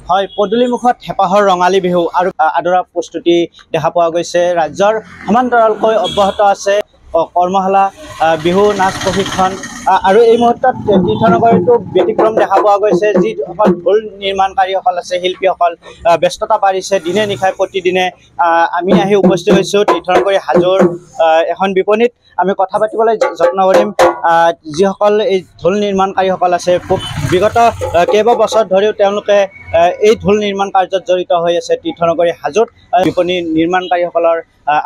হয়, পদূলিমুখত হেঁপাহৰ ৰঙালী বিহু আৰু আদৰা প্ৰস্তুতি দেখা পোৱা গৈছে। ৰাজ্যৰ সমান্তৰালকৈ অব্যাহত আছে কৰ্মশালা, বিহু নাচ প্ৰশিক্ষণ আৰু এই মুহূৰ্তত তীৰ্থনগৰীতো ব্যতিক্ৰম দেখা পোৱা গৈছে। যিসকল ঢোল নিৰ্মাণকাৰীসকল আছে, শিল্পীসকল ব্যস্ততা বাঢ়িছে দিনে নিশাই প্ৰতিদিনে। আমি আহি উপস্থিত হৈছোঁ তীৰ্থনগৰী হাজোৰ এখন বিপণীত। আমি কথা পাতিবলৈ যত্ন কৰিম যিসকল এই ঢোল নিৰ্মাণকাৰীসকল আছে। বিগত কেইবাবছৰ ধৰিও তেওঁলোকে এই ঢোল নিৰ্মাণ কাৰ্যত জড়িত হৈ আছে তীৰ্থনগৰী হাজোত। বিপণী নিৰ্মাণকাৰীসকলৰ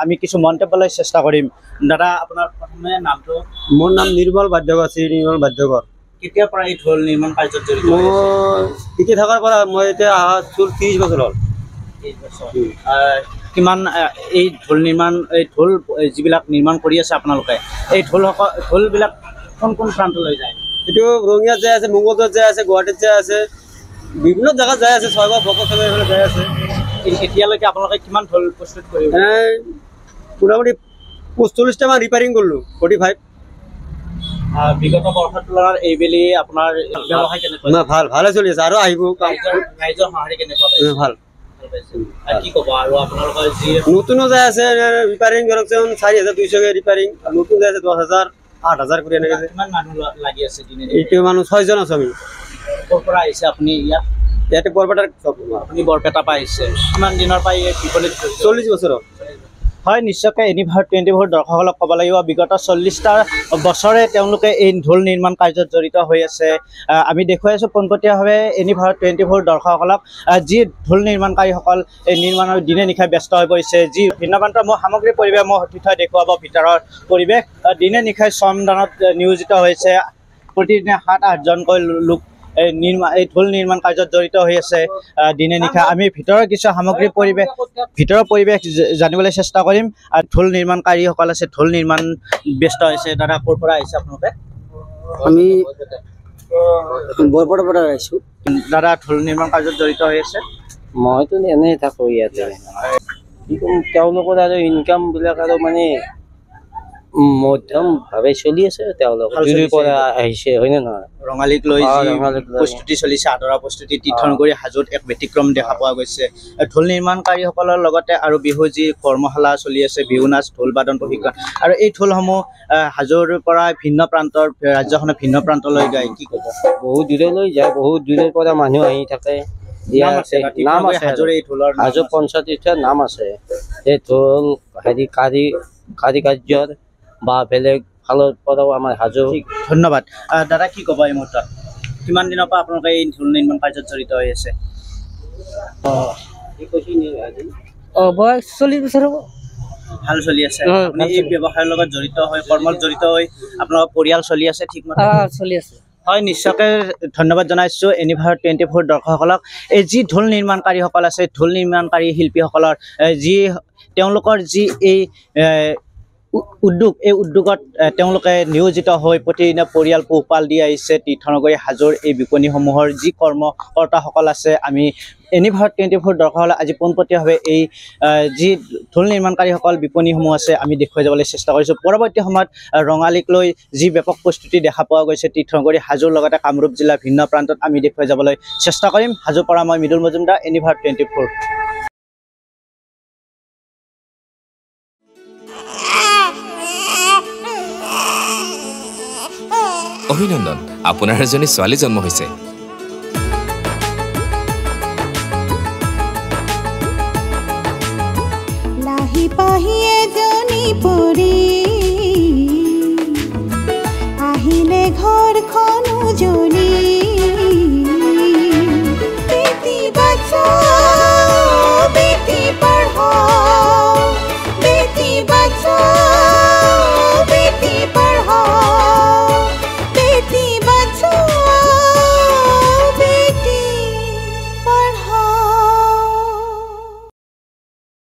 আমি কিছু মন্তব্যলৈ চেষ্টা কৰিম। দাদা, আপোনাৰ প্ৰথমে নামটো? মোৰ নাম নিৰ্মল বাদ্যকৰ, শ্ৰী নিৰ্মল বাদ্যকৰ। কেতিয়াৰ পৰা এই ঢোল নিৰ্মাণ কাৰ্যত জড়িত? মই শিকি থকাৰ পৰা মই এতিয়া 30 বছৰ হ'ল। 30 বছৰ। কিমান এই ঢোল নিৰ্মাণ, এই ঢোল যিবিলাক নিৰ্মাণ কৰি আছে আপোনালোকে, এই ঢোলবিলাক কোন কোন প্ৰান্তলৈ যায়? এইটো ৰঙিয়াত যাই আছে, মংগলদৈত যাই আছে, গুৱাহাটীত যাই আছে, বিভিন্ন জেগাত যাই আছে, ছয়গাঁও ভকতলৈ এইফালে যাই আছে। এতিয়ালৈকে আপোনালোকে কিমান ঢোল প্ৰস্তুত কৰিব? মোটামুটি 45টামান ৰিপেয়াৰিং কৰিলোঁ, 45। বিগত বৰ্ষৰ তুলনাত এইবেলি আপোনাৰ ব্যৱসায় কেনেকুৱা? ভালে চলি আছে আৰু আহিব। ৰাইজৰ সঁহাৰি কেনেকুৱা? ভাল। কি ক'ব আৰু আপোনালোকৰ যি নতুনো যাই আছে ৰিপেয়াৰিং ধৰকচোন 4200 ৰিপেয়াৰিং, আৰু নতুন যাই আছে 10,000, 8,000 কৰি এনেকৈ। কিমান মানুহ লাগি আছে দিনে? এইটো মানুহ 6 জন আছোঁ আমি। ক'ৰ পৰা আহিছে আপুনি ইয়াত? ইয়াতে বৰপেটাৰ। আপুনি বৰপেটাৰ পৰা আহিছে। কিমান দিনৰ পৰা এই বিপণীত? 40 বছৰৰ। হয়, নিশ্চয়কৈ এনিভাৰ্ট 24 দৰ্শকসকলক ক'ব লাগিব, বিগত 40টা বছৰে তেওঁলোকে এই ঢোল নিৰ্মাণ কাৰ্যত জড়িত হৈ আছে। আমি দেখুৱাই আছোঁ পোনপটীয়াভাৱে এনিভাৰ্ট 24 দৰ্শকসকলক, যি ঢোল নিৰ্মাণকাৰীসকল এই নিৰ্মাণৰ দিনে নিশাই ব্যস্ত হৈ পৰিছে। যি ভিন্ন প্ৰান্তৰ মোৰ সামগ্ৰী পৰিৱেশ মই সঠিকভাৱে দেখুৱাব ভিতৰৰ পৰিৱেশ। দিনে নিশাই শ্ৰমদানত নিয়োজিত হৈছে। প্ৰতিদিনে 7-8জনকৈ লোক এই ঢোল নিৰ্মাণ কাৰ্যত জড়িত হৈ আছে দিনে নিশা। আমি ভিতৰৰ কিছু সামগ্ৰী ভিতৰৰ পৰিৱেশ জানিবলৈ চেষ্টা কৰিম। আৰু ঢোল নিৰ্মাণকাৰীসকল আছে, ঢোল নিৰ্মাণ ব্যস্ত হৈছে। দাদা, ক'ৰ পৰা আহিছে আপোনালোকে? আমি বৰপেটাৰ পৰা আহিছোঁ। দাদা, ঢোল নিৰ্মাণ কাৰ্যত জড়িত হৈ আছে? মইতো এনেই থাকোঁ ইয়াতে। কি ক'ম, তেওঁলোকৰ আৰু ইনকামবিলাক আৰু মানে মধ্যমভাৱে চলি আছে। তেওঁলোক দূৰৰ পৰা আহিছে, হয়নে নহয়? ৰঙালীক লৈ প্ৰস্তুতি চলিছে, আদৰা প্ৰস্তুতি তীৰ্থনগৰী হাজোত এক ব্যতিক্ৰম দেখা পোৱা গৈছে। ঢোল নিৰ্মাণকাৰীসকলৰ লগতে আৰু বিহু যি কৰ্মশালা চলি আছে, বিহু নাচ, ঢোল বাদন প্ৰশিক্ষণ, আৰু এই ঢোলসমূহ হাজোৰ পৰা ভিন্ন প্ৰান্তৰ, ৰাজ্যখনৰ ভিন্ন প্ৰান্তলৈ যায়। কি ক'ব? বহুত দূৰলৈ যায়, বহুত দূৰৰ পৰা মানুহ আহি থাকে। নাম আছে হাজোৰ এই ঢোলৰ? হাজো পঞ্চায়তৰ নাম আছে। এই ঢোল কাৰিকাৰ্যৰ বা বেলেগ ফালৰ পৰাও আমাৰ হাজো। ধন্যবাদ। দাদা, কি ক'ব এই মুহূৰ্তত? কিমান দিনৰ পৰা আপোনালোকে এই ঢোল নিৰ্মাণ কাৰ্যত জড়িত হৈ আছে? 40 বছৰ হ'ব। ভাল চলি আছে। আপুনি এই ব্যৱসায়ৰ লগত জড়িত হৈ, কৰ্মত জড়িত হৈ আপোনালোকৰ পৰিয়াল চলি আছে ঠিকমতে? চলি আছে। হয়, নিশ্চয়কৈ ধন্যবাদ জনাইছোঁ এনিভাৰ্ট 24 দৰ্শকসকলক। এই যি ঢোল নিৰ্মাণকাৰীসকল আছে, ঢোল নিৰ্মাণকাৰী শিল্পীসকলৰ তেওঁলোকৰ যি এই উদ্যোগ, এই উদ্যোগত তেওঁলোকে নিয়োজিত হৈ প্ৰতিদিনে পৰিয়াল পোহপাল দি আহিছে। তীৰ্থনগৰী হাজোৰ এই বিপণীসমূহৰ যি কৰ্মকৰ্তাসকল আছে, আমি এনিভাৰ্ট 24 দৰ্শকসকলে আজি পোনপটীয়াভাৱে এই যি ঢোল নিৰ্মাণকাৰীসকল বিপণীসমূহ আছে আমি দেখুৱাই যাবলৈ চেষ্টা কৰিছোঁ। পৰৱৰ্তী সময়ত ৰঙালীক লৈ যি ব্যাপক প্ৰস্তুতি দেখা পোৱা গৈছে তীৰ্থনগৰী হাজোৰ লগতে কামৰূপ জিলাৰ ভিন্ন প্ৰান্তত আমি দেখুৱাই যাবলৈ চেষ্টা কৰিম। হাজোৰ পৰা মই মৃদুল মজুমদাৰ, এনিভাৰ্ট 24। অভিনন্দন, আপোনাৰ এজনী ছোৱালী জন্ম হৈছে। লাহি পাহি এজনী পৰি আহিলে ঘৰখন